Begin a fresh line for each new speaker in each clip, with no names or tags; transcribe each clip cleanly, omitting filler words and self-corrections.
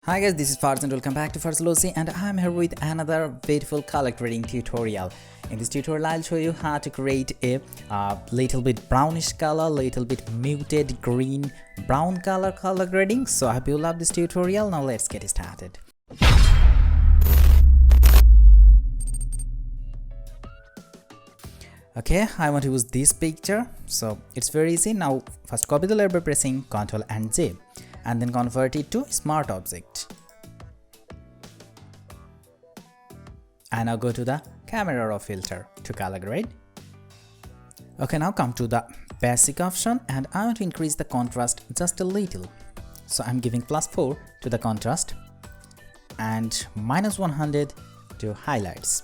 Hi guys, this is Fars and welcome back to Farzalosi, and I'm here with another beautiful color grading tutorial. In this tutorial I'll show you how to create a little bit brownish color, little bit muted green brown color grading. So I hope you love this tutorial. Now let's get started. Okay, I want to use this picture, so it's very easy. Now first copy the layer by pressing Ctrl and J and then convert it to smart object. And now go to the camera raw filter to color grade. Okay, now come to the basic option and I want to increase the contrast just a little. So I'm giving +4 to the contrast and -100 to highlights.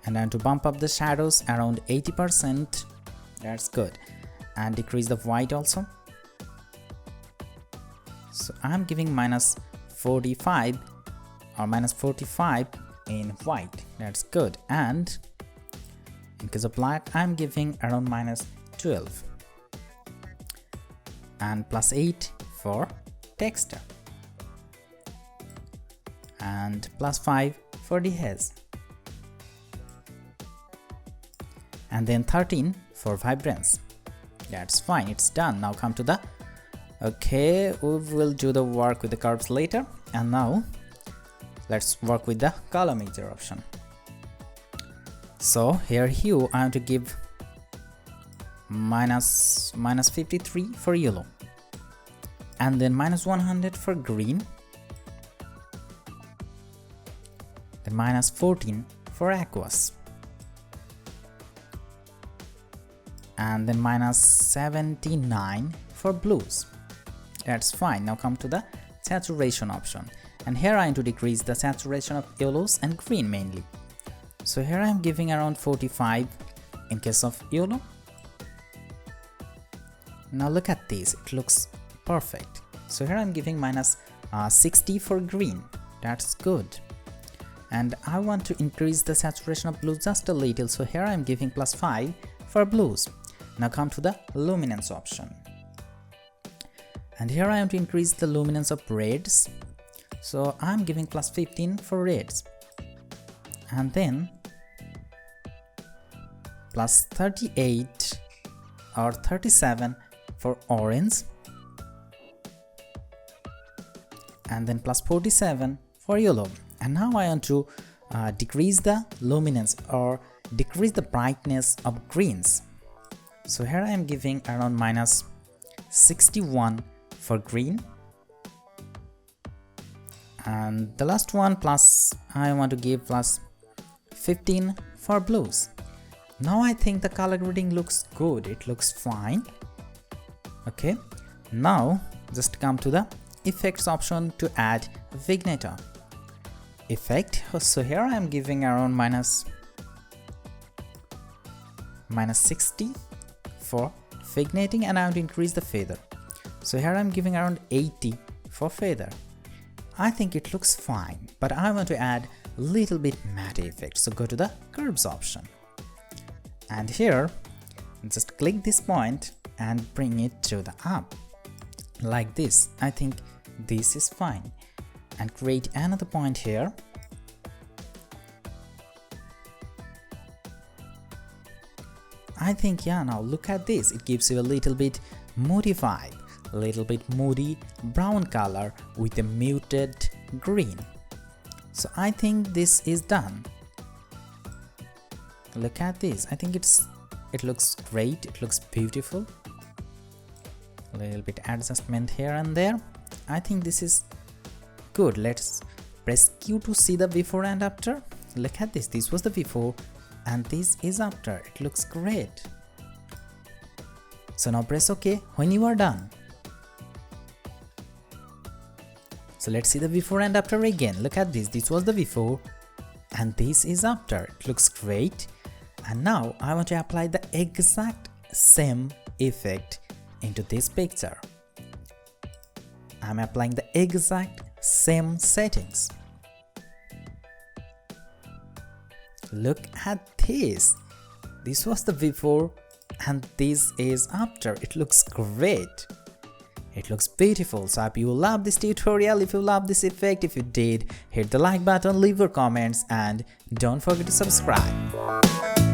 And I want to bump up the shadows around 80%. That's good. And decrease the white also. So I'm giving -45 or -45 in white. That's good. And in case of black, I'm giving around -12 and +8 for texture and +5 for the haze and then 13 for vibrance. That's fine, it's done. Now come to the okay, we will do the work with the curves later, and now let's work with the color mixer option. So here hue I want to give -53 for yellow and then -100 for green, then -14 for aqueous and then -79 for blues. That's fine. Now come to the saturation option, and here I want to decrease the saturation of yellows and green mainly. So here I am giving around 45 in case of yellow. Now look at this, it looks perfect. So here I'm giving -60 for green. That's good. And I want to increase the saturation of blues just a little, so here I'm giving +5 for blues. Now come to the luminance option, and here I am to increase the luminance of reds, so I'm giving +15 for reds and then +38 or 37 for orange and then +47 for yellow. And now I want to decrease the luminance or decrease the brightness of greens. So here I am giving around -61 for green, and the last one I want to give +15 for blues. Now I think the color grading looks good, it looks fine. Okay, now just come to the effects option to add vignetto effect. So here I am giving around -60 for vignetting, and I want to increase the feather. So here I'm giving around 80 for feather. I think it looks fine, but I want to add a little bit matte effect. So go to the curves option, and here just click this point and bring it to the up like this. I think this is fine, and create another point here. I think, yeah, now look at this, it gives you a little bit moody vibe, a little bit moody brown color with a muted green. So I think this is done. Look at this, I think it looks great, it looks beautiful. A little bit adjustment here and there. I think this is good. Let's press Q to see the before and after. Look at this, this was the before and this is after. It looks great. So now press OK when you are done. So let's see the before and after again. Look at this, this was the before and this is after. It looks great. And now I want to apply the exact same effect into this picture. I'm applying the exact same settings. Look at this, this was the before and this is after. It looks great. It looks beautiful. So I hope you love this tutorial. If you love this effect, if you did, hit the like button, leave your comments, and don't forget to subscribe.